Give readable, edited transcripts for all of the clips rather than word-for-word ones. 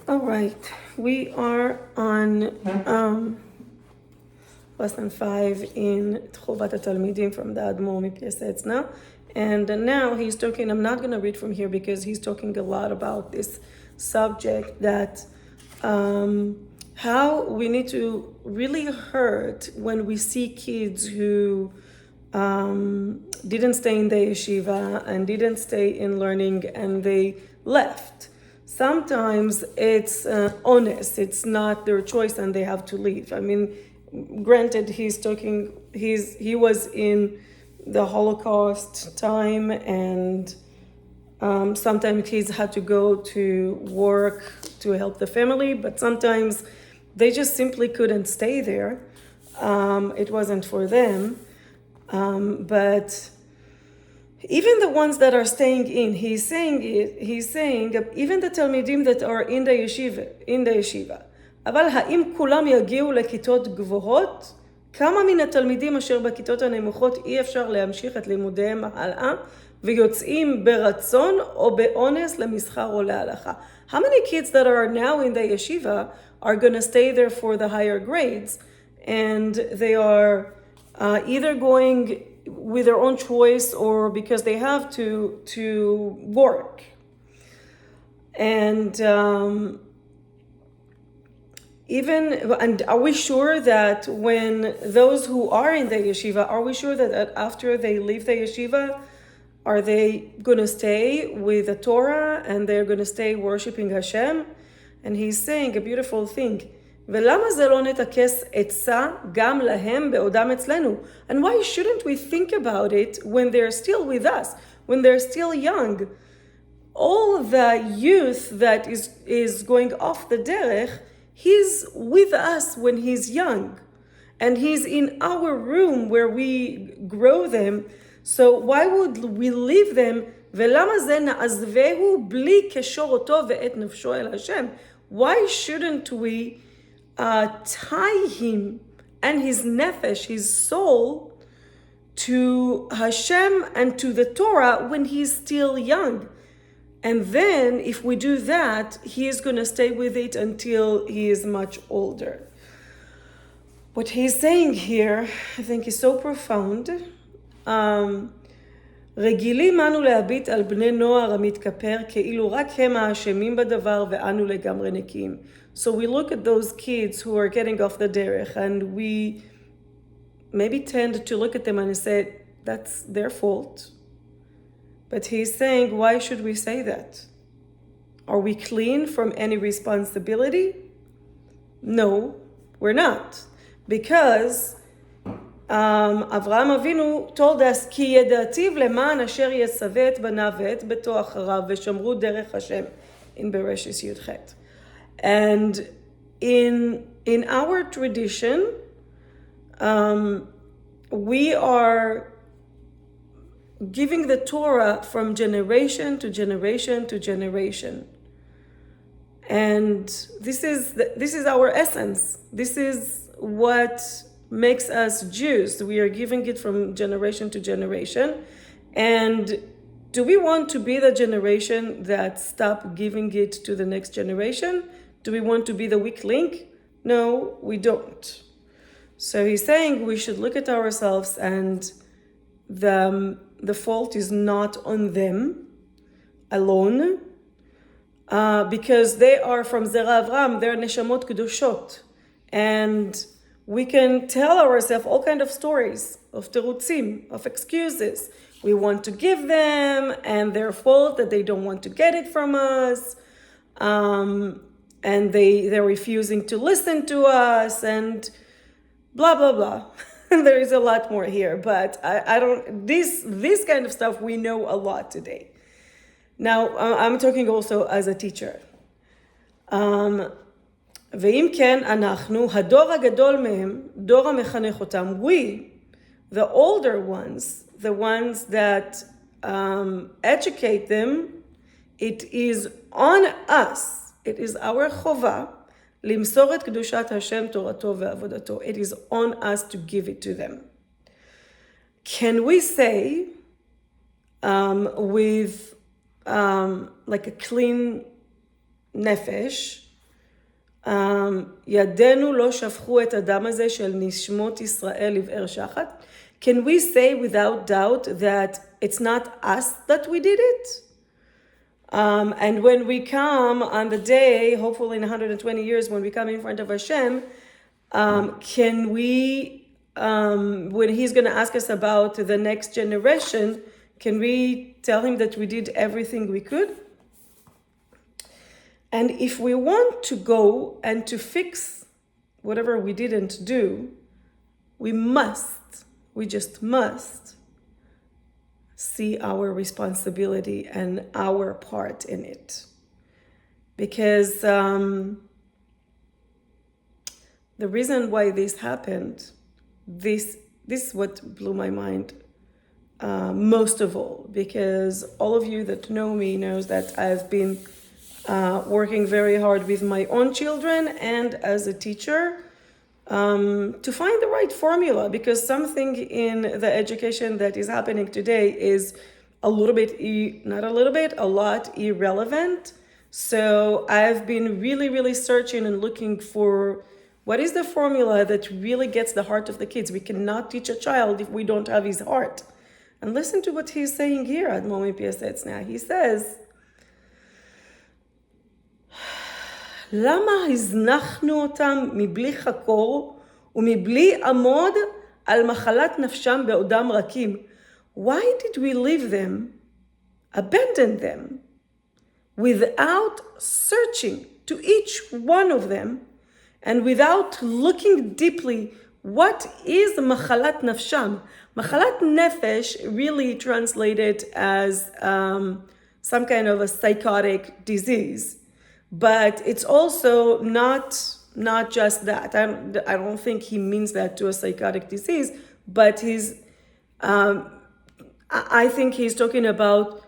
All right, we are on lesson 5 in Chovat hatalmidim from the Admor Mipiesetz now. And now he's talking, I'm not going to read from here because he's talking a lot about this subject that how we need to really hurt when we see kids who didn't stay in the yeshiva and didn't stay in learning and they left. Sometimes it's honest, it's not their choice and they have to leave. I mean, granted, he was in the Holocaust time and sometimes kids had to go to work to help the family, but sometimes they just simply couldn't stay there. It wasn't for them. But even the ones that are staying in, he's saying even the talmidim that are in the yeshiva. אבל האם כולם יגיעו לכיתות גבוהות? כמה מן התלמידים אשר בכיתות הנמוכות אי אפשר להמשיך את לימודיהם הלאה ויוצאים ברצון או באונס למסחר או להלכה? How many kids that are now in the yeshiva are going to stay there for the higher grades and they are either going with their own choice or because they have to work? And and are we sure that when those who are in the yeshiva, are we sure that after they leave the yeshiva, are they going to stay with the Torah and they're going to stay worshiping Hashem? And he's saying a beautiful thing. ולמה זה לא נתעקש עצה גם להם בעודם אצלנו? And why shouldn't we think about it when they're still with us, when they're still young? All the youth that is going off the derech, he's with us when he's young. And he's in our room where we grow them. So why would we leave them? ולמה זה נעזבהו בלי קשור אותו ואת נפשו אל השם? Why shouldn't we tie him and his nefesh, his soul, to Hashem and to the Torah when he's still young? And then if we do that, he is going to stay with it until he is much older. What he's saying here, I think, is so profound. רגילים אנו להביט על בני נוער המתכפר כאילו רק הם האשמים בדבר ואנו לגמרי נקיים. So we look at those kids who are getting off the derech and we maybe tend to look at them and say, that's their fault. But he's saying, why should we say that? Are we clean from any responsibility? No, we're not. Because אברהם אבינו told us, כי ידעתיו למען אשר יסווה את בניו ואת ביתו אחריו ושמרו דרך השם, in Bereshis י"ח. And in our tradition, we are giving the Torah from generation to generation to generation. And this is our essence. This is what makes us Jews. We are giving it from generation to generation. And do we want to be the generation that stop giving it to the next generation? Do we want to be the weak link? No, we don't. So he's saying we should look at ourselves and the fault is not on them alone, because they are from Zera Avram, they're Neshamot Kedushot. And we can tell ourselves all kinds of stories of terutzim, of excuses. We want to give them and their fault that they don't want to get it from us. And they're refusing to listen to us and blah, blah, blah. There is a lot more here, but I don't, this kind of stuff we know a lot today. Now, I'm talking also as a teacher. ואם כן, אנחנו, הדור הגדול מהם, דור המחנך אותם, we, the older ones, the ones that educate them, it is on us, it is our חובה, למסור את קדושת השם, תורתו ועבודתו. It is on us to give it to them. Can we say with like a clean nefesh, ידינו לא שפכו את הדם הזה של נשמות ישראל לבאר שחת. Can we say without doubt that it's not us that we did it? And when we come on the day, hopefully in 120 years, when we come in front of Hashem, can we, when he's going to ask us about the next generation, can we tell him that we did everything we could? And if we want to go and to fix whatever we didn't do, we just must see our responsibility and our part in it. Because the reason why this happened, this is what blew my mind most of all, because all of you that know me knows that I've been working very hard with my own children and as a teacher to find the right formula, because something in the education that is happening today is a lot irrelevant. So I've been really searching and looking for what is the formula that really gets the heart of the kids. We cannot teach a child if we don't have his heart. And listen to what he's saying here at Momi Piasetzna. He says, למה הזנחנו אותם מבלי חקור ומבלי עמוד על מחלת נפשם בעודם רכים? Why did we leave them, abandon them, without searching to each one of them and without looking deeply what is מחלת נפשם? מחלת nefesh really translated as some kind of a psychotic disease. But it's also not just that. I don't think he means that to a psychotic disease, but I think he's talking about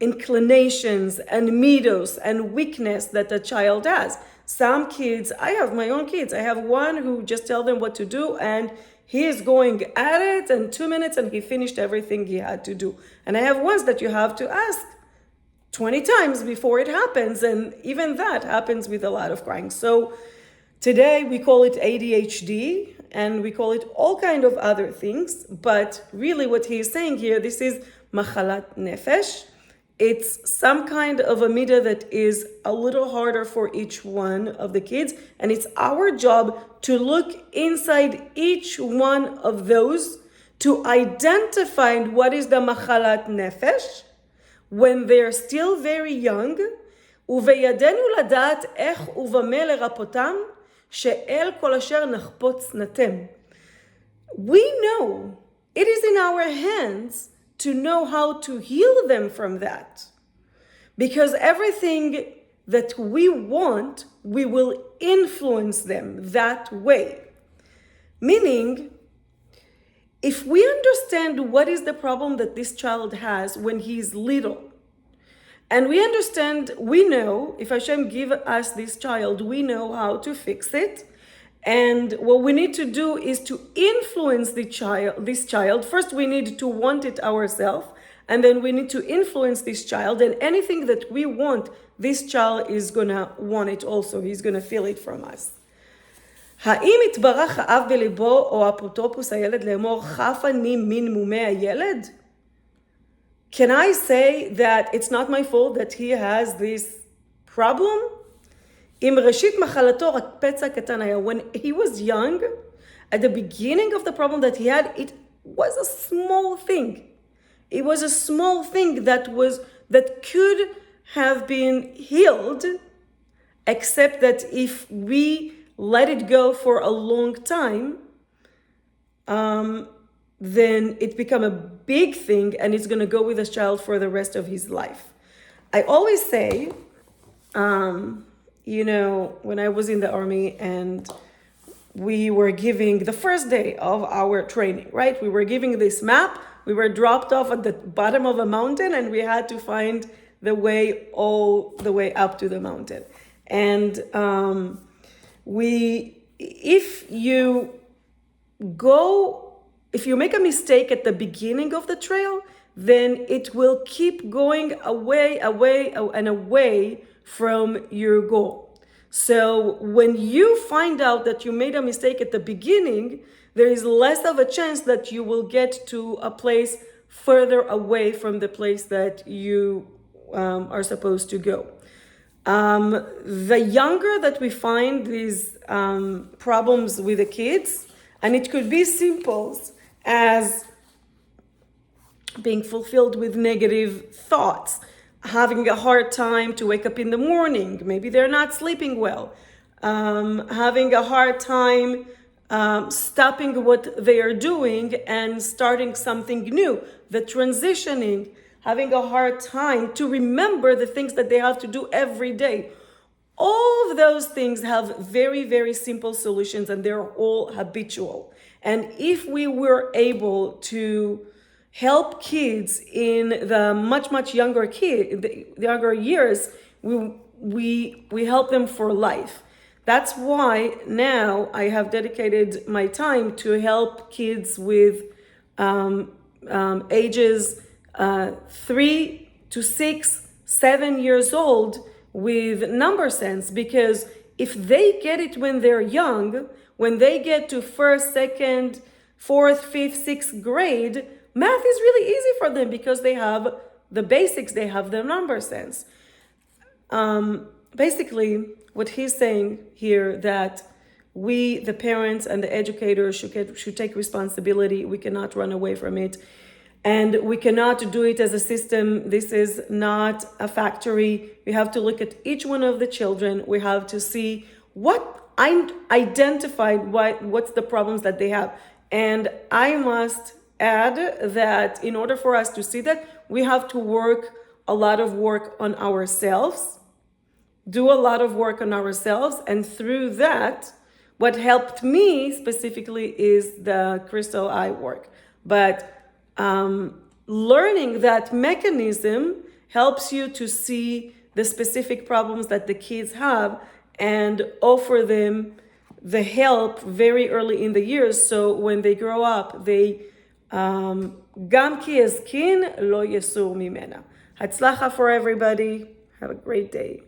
inclinations and midos and weakness that a child has. Some kids, I have my own kids. I have one who just tell them what to do and he is going at it in 2 minutes and he finished everything he had to do. And I have ones that you have to ask 20 times before it happens, and even that happens with a lot of crying. So today we call it ADHD, and we call it all kind of other things, but really what he is saying here, this is machalat nefesh. It's some kind of a midah that is a little harder for each one of the kids, and it's our job to look inside each one of those to identify what is the machalat nefesh, when they're still very young, ובידינו לדעת איך ובמה לרפאותם, שאל כל אשר נחפוץ נתם. We know, it is in our hands to know how to heal them from that. Because everything that we want, we will influence them that way. Meaning, if we understand what is the problem that this child has when he's little, and we know, if Hashem give us this child, we know how to fix it. And what we need to do is to influence this child. First, we need to want it ourselves, and then we need to influence this child. And anything that we want, this child is gonna want it also. He's gonna feel it from us. האם התברך האב בליבו או אפוטרופוס הילד לאמור חף אני מן מומי הילד? Can I say that it's not my fault that he has this problem? אם ראשית מחלתו רק פצע קטן היה. When he was young, at the beginning of the problem that he had, it was a small thing. It was a small thing that could have been healed, except that if we let it go for a long time, then it become a big thing and it's going to go with this child for the rest of his life. I always say, when I was in the army and we were giving the first day of our training, right? We were giving this map. We were dropped off at the bottom of a mountain and we had to find the way all the way up to the mountain. And if you make a mistake at the beginning of the trail, then it will keep going away and away from your goal. So when you find out that you made a mistake at the beginning, there is less of a chance that you will get to a place further away from the place that you are supposed to go. The younger that we find these problems with the kids, and it could be simple as being fulfilled with negative thoughts, having a hard time to wake up in the morning, maybe they're not sleeping well, having a hard time stopping what they are doing and starting something new, the transitioning, having a hard time to remember the things that they have to do every day. All of those things have very, very simple solutions, and they're all habitual. And if we were able to help kids in the much younger the younger years, we help them for life. That's why now I have dedicated my time to help kids with ages 3 to 6, 7 years old with number sense, because if they get it when they're young, when they get to first, second, fourth, fifth, sixth grade, math is really easy for them because they have the basics, they have the number sense. Basically, what he's saying here, that we, the parents and the educators, should take responsibility. We cannot run away from it. And we cannot do it as a system. This is not a factory. We have to look at each one of the children. We have to see what's the problems that they have. And I must add that in order for us to see that, we have to work a lot of work on ourselves, do a lot of work on ourselves. And through that, what helped me specifically is the crystal eye work. But learning that mechanism helps you to see the specific problems that the kids have and offer them the help very early in the years, so when they grow up, they גם כי יזקין לא יסור ממנה. הצלחה for everybody. Have a great day.